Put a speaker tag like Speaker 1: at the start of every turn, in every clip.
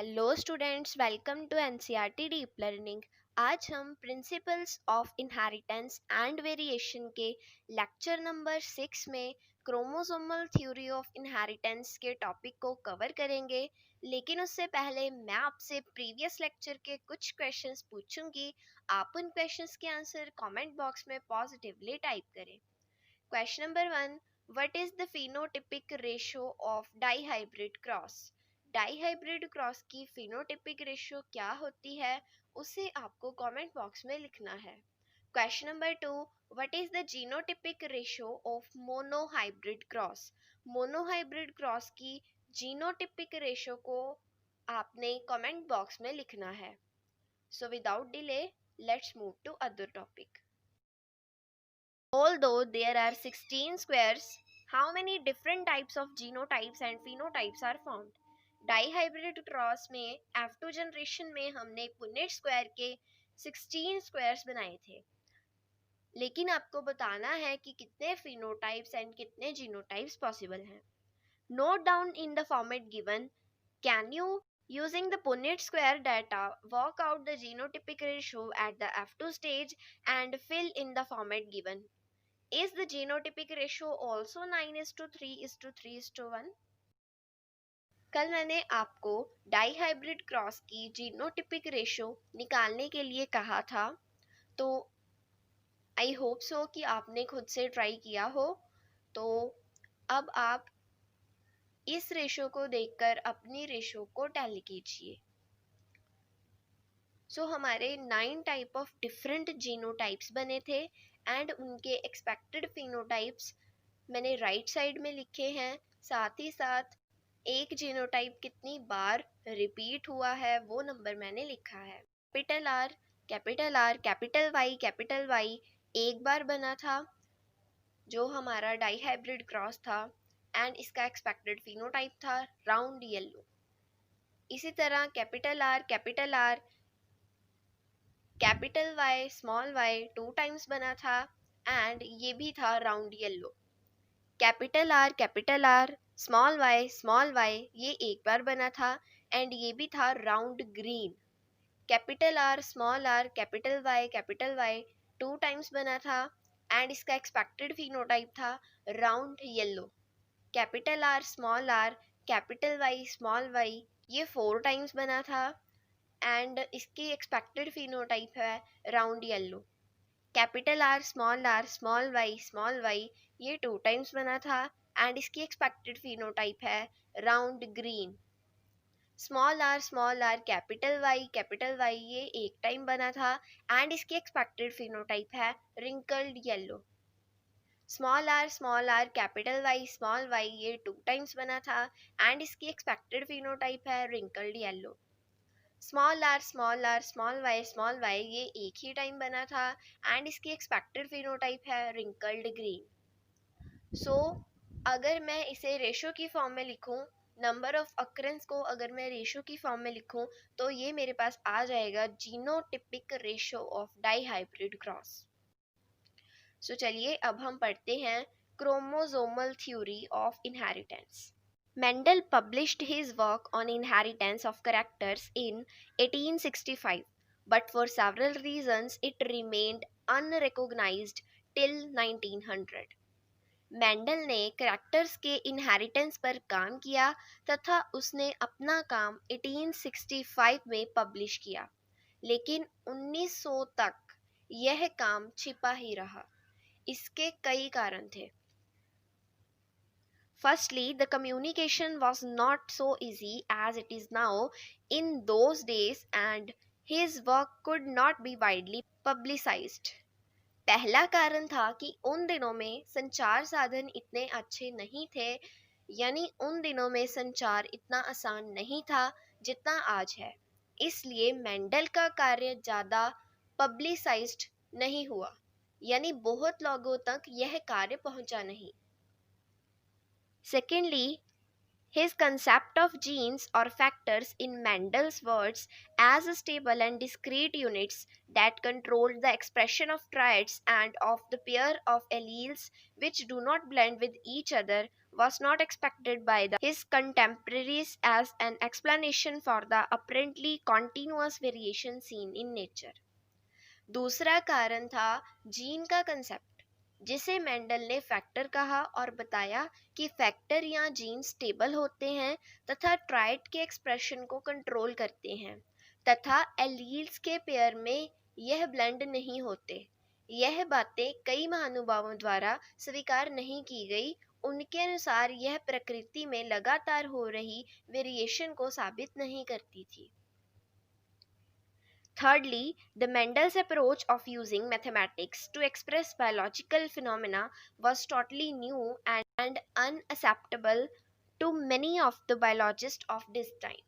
Speaker 1: Hello students, welcome to NCERT deep learning. आज हम principles of inheritance and variation के lecture number 6 में chromosomal theory of inheritance के topic को cover करेंगे। लेकिन उससे पहले मैं आपसे प्रीवियस लेक्चर के कुछ क्वेश्चंस पूछूंगी। आप उन क्वेश्चंस के आंसर कमेंट बॉक्स में पॉजिटिवली टाइप करें। Question number 1, what is the phenotypic ratio of dihybrid cross? Dihybrid cross की फिनोटिपिक रेशियो क्या होती है, उसे आपको कमेंट बॉक्स में लिखना है। Question number 2, what is the genotypic ratio of monohybrid cross? Monohybrid cross की जीनोटिपिक रेशियो को आपने कमेंट बॉक्स में लिखना है। So without delay, let's move to other topic. Although there are 16 squares, how many different types of genotypes and phenotypes are found? Dihybrid cross में F2 generation में हमने Punnett square के 16 squares बनाए थे, लेकिन आपको बताना है कि कितने फिनोटाइप्स एंड कितने जीनोटाइप्स पॉसिबल हैं। Note down in the format given. Can you using the Punnett square data work out the genotypic ratio at the F2 stage and fill in the format given? Is the genotypic ratio also 9:3:3:1? कल मैंने आपको dihybrid cross की genotypic ratio निकालने के लिए कहा था, तो आई होप सो कि आपने खुद से ट्राई किया हो। तो अब आप इस रेशियो को देखकर अपनी रेशियो को टैली कीजिए। सो हमारे 9 टाइप ऑफ डिफरेंट जीनोटाइप्स बने थे एंड उनके एक्सपेक्टेड फिनोटाइप्स मैंने राइट साइड में लिखे हैं। साथ ही साथ एक जीनोटाइप कितनी बार रिपीट हुआ है वो नंबर मैंने लिखा है। Capital R, capital R, capital Y एक बार बना था जो हमारा डाईहाइब्रिड क्रॉस था एंड इसका एक्सपेक्टेड फिनोटाइप था राउंड येलो। इसी तरह capital R, capital Y, small Y 2 times बना था एंड ये भी था round yellow. Capital R, small Y ये एक बार बना था एंड ये भी था round green. Capital R, capital Y 2 times बना था एंड इसका एक्सपेक्टेड फिनोटाइप था round yellow. Capital R, capital Y, small Y ये 4 टाइम्स बना था एंड इसकी एक्सपेक्टेड फिनोटाइप है round yellow. Capital R, small Y ये 2 टाइम्स बना था एंड इसकी एक्सपेक्टेड फिनोटाइप है round green. Small R, capital Y ये एक टाइम बना था एंड इसकी एक्सपेक्टेड फिनोटाइप है wrinkled yellow. Small R, capital Y, small Y ये 2 टाइम्स बना था एंड इसकी एक्सपेक्टेड फिनोटाइप है wrinkled yellow. Small R, small Y ये एक ही टाइम बना था एंड इसकी एक्सपेक्टेड फिनोटाइप है रिंकल्ड ग्रीन। सो अगर मैं इसे रेशो की फॉर्म में लिखूं, नंबर ऑफ अकरेंस को अगर मैं रेशो की फॉर्म में लिखूं तो ये मेरे पास आ जाएगा genotypic ratio of dihybrid cross. So चलिए अब हम पढ़ते हैं chromosomal theory of inheritance. Mendel published his work on inheritance of characters in 1865, but for several reasons it remained unrecognized till 1900. Mendel ने करैक्टर्स के इनहेरिटेंस पर काम किया तथा उसने अपना काम 1865 में पब्लिश किया, लेकिन 1900 तक यह काम छिपा ही रहा। इसके कई कारण थे। Firstly, the communication was not so easy as it is now in those days and his work could not be widely publicized. पहला कारण था कि उन दिनों में संचार साधन इतने अच्छे नहीं थे, यानी उन दिनों में संचार इतना आसान नहीं था जितना आज है, इसलिए मेंडल का कार्य ज़्यादा पब्लिसाइज्ड नहीं हुआ, यानी बहुत लोगों तक यह कार्य पहुंचा नहीं। Secondly, His concept of genes or factors in Mendel's words as stable and discrete units that controlled the expression of traits and of the pair of alleles which do not blend with each other was not expected by his contemporaries as an explanation for the apparently continuous variation seen in nature. दूसरा कारण था gene का concept, जिसे Mendel ने factor कहा और बताया कि फैक्टर या जीन स्टेबल होते हैं तथा ट्राइट के एक्सप्रेशन को कंट्रोल करते हैं तथा एलील्स के पेयर में यह ब्लेंड नहीं होते। यह बातें कई महानुभावों द्वारा स्वीकार नहीं की गई। उनके अनुसार यह प्रकृति में लगातार हो रही वेरिएशन को साबित नहीं करती थी। Thirdly, the Mendel's approach of using mathematics to express biological phenomena was totally new and unacceptable to many of the biologists of this time.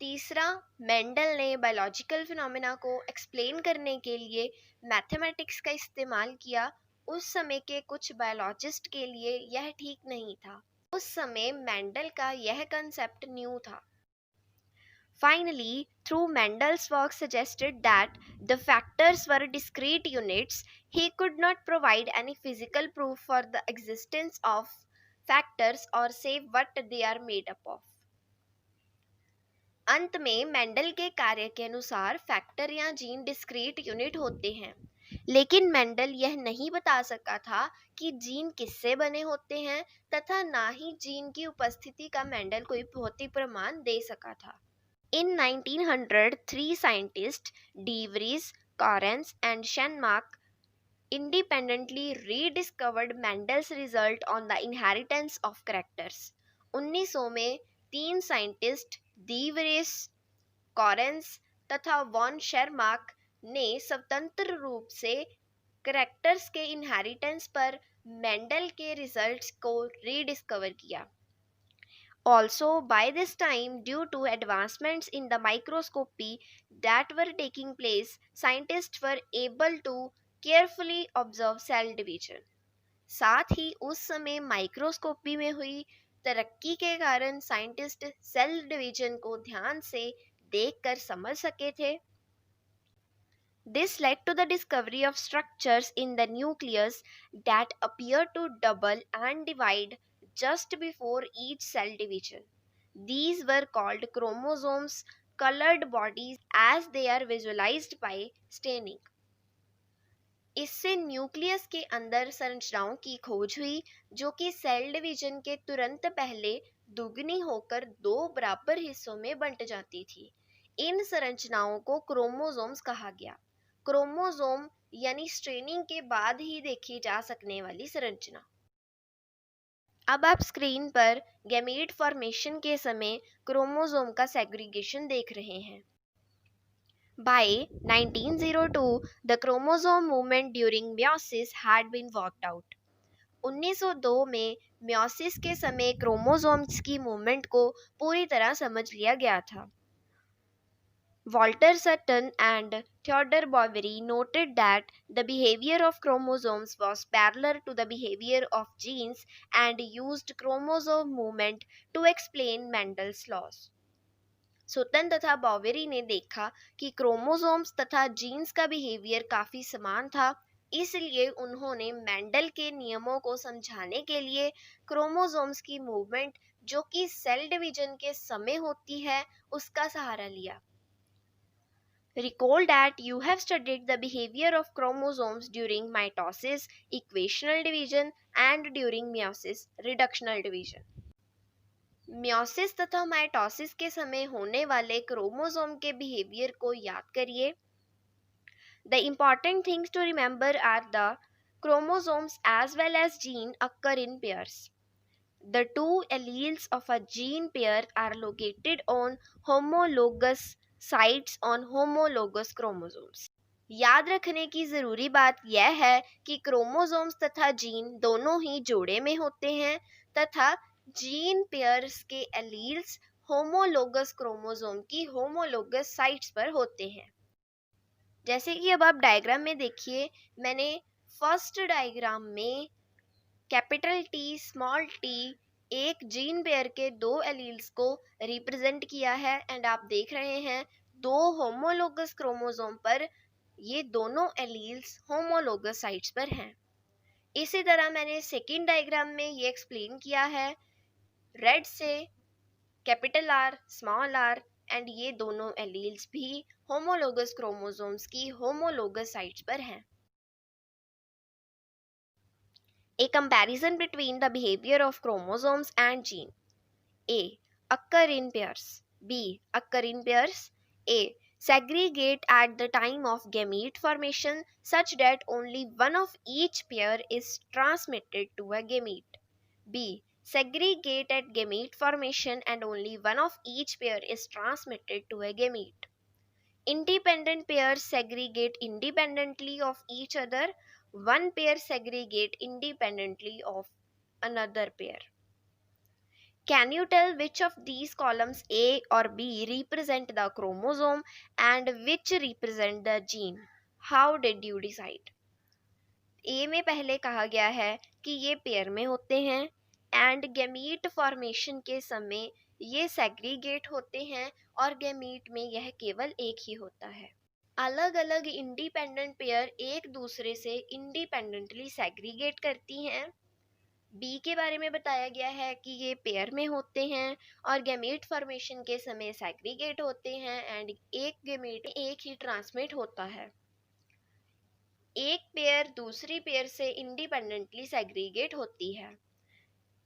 Speaker 1: तीसरा, मेंडल ने बायोलॉजिकल फिनोमेना को एक्सप्लेन करने के लिए मैथमेटिक्स का इस्तेमाल किया। उस समय के कुछ बायोलॉजिस्ट के लिए यह ठीक नहीं था। उस समय मेंडल का यह कंसेप्ट न्यू था। Finally, through Mendel's work suggested that the factors were discrete units, he could not provide any physical proof for the existence of factors or say what they are made up of. अंत में Mendel के कार्य के अनुसार factor या gene discrete unit होते हैं, लेकिन मेंडल यह नहीं बता सका था कि जीन किससे बने होते हैं तथा ना ही जीन की उपस्थिति का मेंडल कोई भौतिक प्रमाण दे सका था। In 1900, three scientists, De Vries, Correns, and Schenmark, independently rediscovered Mendel's result on the inheritance of characters. 1900 में तीन साइंटिस्ट De Vries, Correns तथा वॉन शेरमार्क ने स्वतंत्र रूप से कैरेक्टर्स के इनहेरिटेंस पर मेंडल के रिजल्ट्स को रीडिस्कवर किया। Also, by this time, due to advancements in the microscopy that were taking place, scientists were able to carefully observe cell division. साथ ही उस समय माइक्रोस्कोपी में हुई तरक्की के कारण साइंटिस्ट सेल डिवीजन को ध्यान से देखकर समझ सके थे। This led to the discovery of structures in the nucleus that appear to double and divide just before each cell division. These were called chromosomes, colored bodies, as they are visualized by staining. इससे nucleus के अंदर संरचनाओं की खोज हुई जो कि cell division के तुरंत पहले दुगनी होकर दो बराबर हिस्सों में बंट जाती थी। इन संरचनाओं को क्रोमोसोम्स कहा गया। क्रोमोसोम यानी स्ट्रेनिंग के बाद ही देखी जा सकने वाली संरचना। अब आप स्क्रीन पर गैमीट फॉर्मेशन के समय क्रोमोसोम का सेग्रीगेशन देख रहे हैं। By 1902, the chromosome movement during meiosis had been worked out. 1902 में meiosis के समय क्रोमोसोम्स की मूवमेंट को पूरी तरह समझ लिया गया था। Walter Sutton and Theodore Boveri noted that the behavior of chromosomes was parallel to the behavior of genes and used chromosome movement to explain Mendel's laws. सुतन तथा बॉवेरी ने देखा कि क्रोमोसोम्स तथा जीन्स का बिहेवियर काफी समान था, इसलिए उन्होंने मेंडल के नियमों को समझाने के लिए क्रोमोसोम्स की मूवमेंट जो कि सेल डिवीजन के समय होती है उसका सहारा लिया। Recall that you have studied the behavior of chromosomes during mitosis, equational division, and during meiosis, reductional division. Meiosis तथा माइटोसिस के समय होने वाले क्रोमोसोम के बिहेवियर को याद करिए। The important things to remember are the chromosomes as well as gene occur in pairs. The two alleles of a gene pair are located on homologous sites on homologous chromosomes. याद रखने की ज़रूरी बात यह है कि क्रोमोसोम्स तथा gene दोनों ही जोड़े में होते हैं तथा जीन पेयर्स के एलील्स होमोलोगस क्रोमोसोम की होमोलोगस साइट्स पर होते हैं। जैसे कि अब आप डायग्राम में देखिए, मैंने फर्स्ट डायग्राम में कैपिटल टी, स्मॉल टी, एक जीन पेयर के दो एलील्स को रिप्रेजेंट किया है एंड आप देख रहे हैं दो होमोलोगस क्रोमोसोम पर ये दोनों एलील्स होमोलोगस साइट्स पर हैं। इसी तरह मैंने सेकेंड डायग्राम में ये एक्सप्लेन किया है रेड से capital R small R and ये दोनों एलील्स भी होमोलोगस क्रोमोसोम्स की होमोलोगस साइट्स पर हैं। A comparison between the behavior of chromosomes and gene. A. Occur in pairs. B. Occur in pairs. A. Segregate at the time of gamete formation such that only one of each pair is transmitted to a gamete. B. Segregate at gamete formation and only one of each pair is transmitted to a gamete. Independent pairs segregate independently of each other. One pair segregate independently of another pair. Can you tell which of these columns A or B represent the chromosome and which represent the gene? How did you decide? A में पहले कहा गया है कि ये pair में होते हैं एंड गैमीट फॉर्मेशन के समय ये सेग्रीगेट होते हैं और गैमीट में यह केवल एक ही होता है। अलग अलग इंडिपेंडेंट पेयर एक दूसरे से इंडिपेंडेंटली सेग्रीगेट करती हैं। बी के बारे में बताया गया है कि ये पेयर में होते हैं और गैमीट फॉर्मेशन के समय सेग्रीगेट होते हैं एंड एक गैमीट एक ही ट्रांसमिट होता है। एक पेयर दूसरी पेयर से इंडिपेंडेंटली सेग्रीगेट होती है।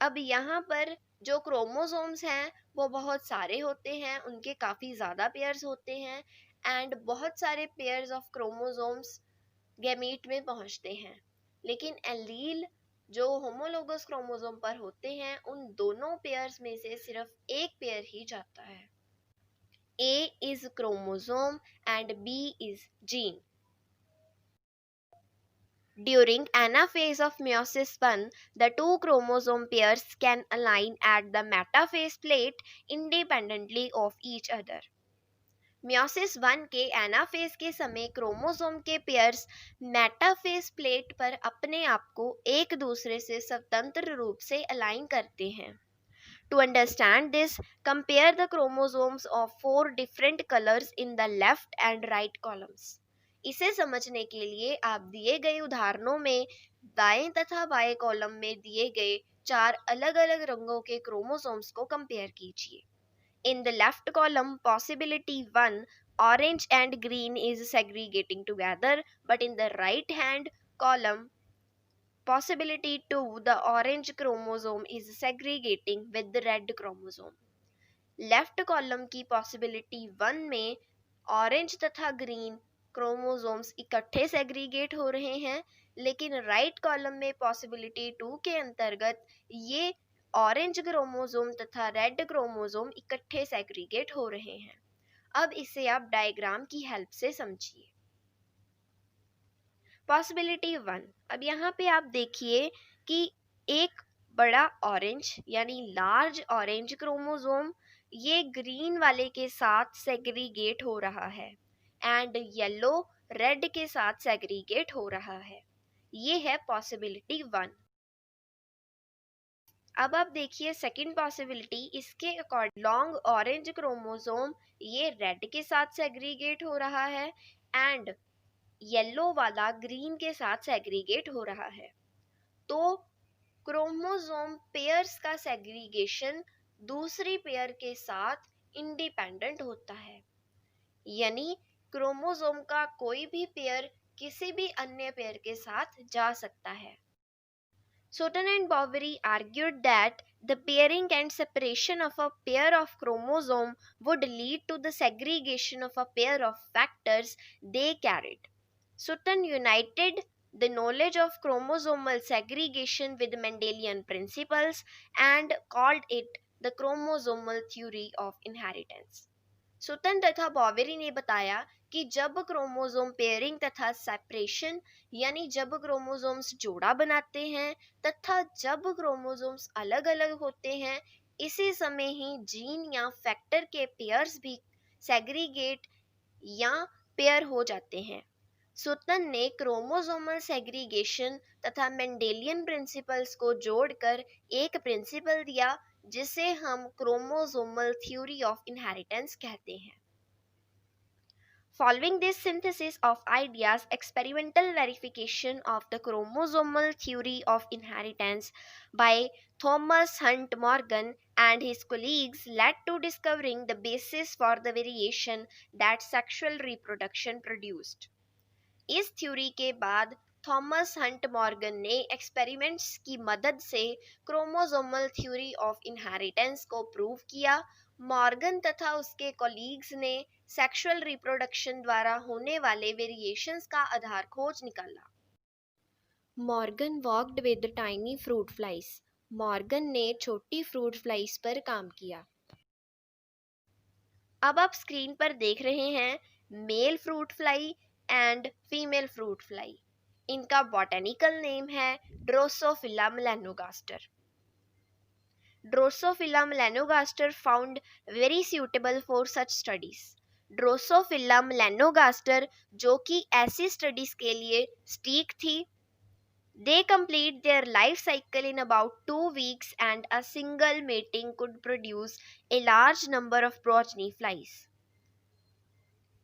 Speaker 1: अब यहाँ पर जो क्रोमोसोम्स हैं वो बहुत सारे होते हैं, उनके काफ़ी ज़्यादा पेयर्स होते हैं एंड बहुत सारे पेयर्स ऑफ क्रोमोसोम्स गैमीट में पहुँचते हैं, लेकिन एलील जो होमोलोगस क्रोमोसोम पर होते हैं उन दोनों पेयर्स में से सिर्फ एक पेयर ही जाता है। A is chromosome and B is gene. During anaphase of meiosis 1, the two chromosome pairs can align at the metaphase plate independently of each other. Meiosis 1 के एनाफेज के समय क्रोमोसोम के पेयर्स मेटाफेज प्लेट पर अपने आप को एक दूसरे से स्वतंत्र रूप से अलाइन करते हैं। To understand this, compare the chromosomes of 4 different colors in the left and right columns. इसे समझने के लिए आप दिए गए उदाहरणों में दाएं तथा बाएं कॉलम में दिए गए 4 अलग-अलग रंगों के क्रोमोसोम्स को कंपेयर कीजिए। In the left column, possibility 1, orange and green is segregating together, but in the right hand column, possibility 2, the orange chromosome is segregating with the red chromosome. Left column की possibility 1 में orange तथा green chromosomes इकट्ठे segregate हो रहे हैं, लेकिन right column में possibility 2 के अंतर्गत ये ऑरेंज क्रोमोसोम तथा रेड क्रोमोसोम इकट्ठे सेग्रीगेट हो रहे हैं। अब इसे आप डायग्राम की हेल्प से समझिए। पॉसिबिलिटी 1, अब यहाँ पे आप देखिए कि एक बड़ा ऑरेंज यानी लार्ज ऑरेंज क्रोमोसोम ये ग्रीन वाले के साथ सेग्रीगेट हो रहा है एंड येलो रेड के साथ सेग्रीगेट हो रहा है। ये है पॉसिबिलिटी 1। अब आप देखिए सेकंड पॉसिबिलिटी, इसके अकॉर्डिंग लॉन्ग ऑरेंज क्रोमोसोम ये रेड के साथ सेग्रीगेट हो रहा है एंड येलो वाला ग्रीन के साथ सेग्रीगेट हो रहा है। तो क्रोमोसोम पेयर्स का सेग्रीगेशन दूसरी पेयर के साथ इंडिपेंडेंट होता है, यानी क्रोमोसोम का कोई भी पेयर किसी भी अन्य पेयर के साथ जा सकता है। Sutton and Boveri argued that the pairing and separation of a pair of chromosome would lead to the segregation of a pair of factors they carried. Sutton united the knowledge of chromosomal segregation with Mendelian principles and called it the chromosomal theory of inheritance. सुतन तथा बॉवेरी ने बताया कि जब chromosome pairing तथा separation यानी जब chromosomes जोड़ा बनाते हैं तथा जब क्रोमोसोम्स अलग अलग होते हैं, इसी समय ही जीन या फैक्टर के पेयर्स भी सेग्रीगेट या पेयर हो जाते हैं। सुतन ने क्रोमोसोमल सेग्रीगेशन तथा मेंडेलियन प्रिंसिपल्स को जोड़कर एक प्रिंसिपल दिया जिसे हम क्रोमोसोमल थ्योरी ऑफ इनहेरिटेंस कहते हैं। Following this synthesis of ideas, experimental verification of the chromosomal theory of inheritance by Thomas Hunt Morgan and his colleagues led to discovering the basis for the variation that sexual reproduction produced. इस theory के बाद Thomas Hunt Morgan ने experiments की मदद से chromosomal theory of inheritance को prove किया। Morgan तथा उसके कॉलीग्स ने सेक्सुअल रिप्रोडक्शन द्वारा होने वाले वेरिएशंस का आधार खोज निकाला। Morgan walked with tiny fruit flies. Morgan ने छोटी फ्रूट फ्लाइज पर काम किया। अब आप स्क्रीन पर देख रहे हैं male fruit fly and female fruit fly. इनका बॉटेनिकल नेम है Drosophila melanogaster. Drosophila melanogaster found very suitable for such studies. Drosophila melanogaster जो कि ऐसी स्टडीज के लिए स्टीक थी। They complete their life cycle in about 2 weeks and a single mating could produce a large number of progeny flies.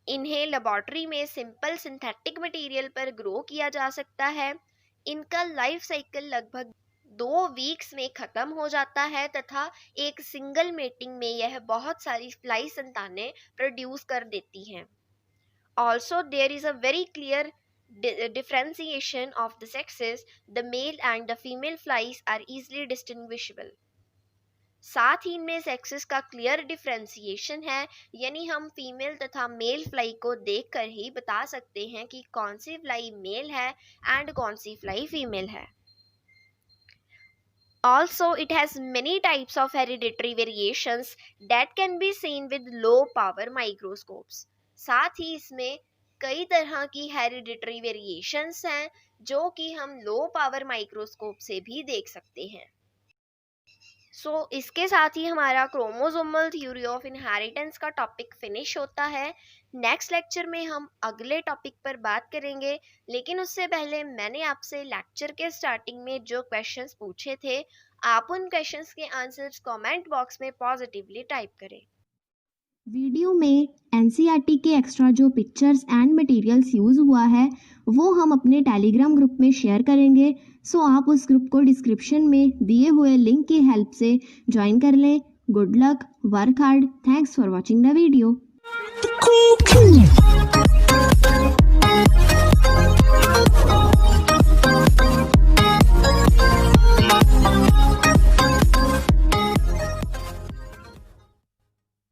Speaker 1: इन्हें laboratory में simple synthetic material पर grow किया जा सकता है। इनका लाइफ साइकिल लगभग 2 वीक्स में खत्म हो जाता है तथा एक सिंगल मेटिंग में यह बहुत सारी फ्लाई संतानें प्रोड्यूस कर देती हैं। Also there is a very clear differentiation of the sexes. The male and the female flies are easily distinguishable. साथ ही इनमें सेक्सेस का क्लियर डिफरेंशिएशन है, यानी हम फीमेल तथा मेल फ्लाई को देखकर ही बता सकते हैं कि कौन सी फ्लाई मेल है एंड कौन सी फ्लाई फीमेल है। Also it has many types of hereditary variations that can be seen with low power microscopes. साथ ही इसमें कई तरह की हेरिडिटरी वेरिएशंस हैं जो कि हम लो पावर माइक्रोस्कोप से भी देख सकते हैं। इसके साथ ही हमारा क्रोमोसोमल थ्योरी ऑफ इनहेरिटेंस का टॉपिक फिनिश होता है। नेक्स्ट लेक्चर में हम अगले टॉपिक पर बात करेंगे, लेकिन उससे पहले मैंने आपसे लेक्चर के स्टार्टिंग में जो क्वेश्चंस पूछे थे, आप उन क्वेश्चंस के आंसर्स कमेंट बॉक्स में पॉजिटिवली टाइप करें।
Speaker 2: वीडियो में एनसीईआरटी के एक्स्ट्रा जो पिक्चर्स एंड मटेरियल्स यूज़ हुआ है वो हम अपने टेलीग्राम ग्रुप में शेयर करेंगे। सो आप उस ग्रुप को डिस्क्रिप्शन में दिए हुए लिंक की हेल्प से ज्वाइन कर लें। Good luck, work hard, thanks for watching the video.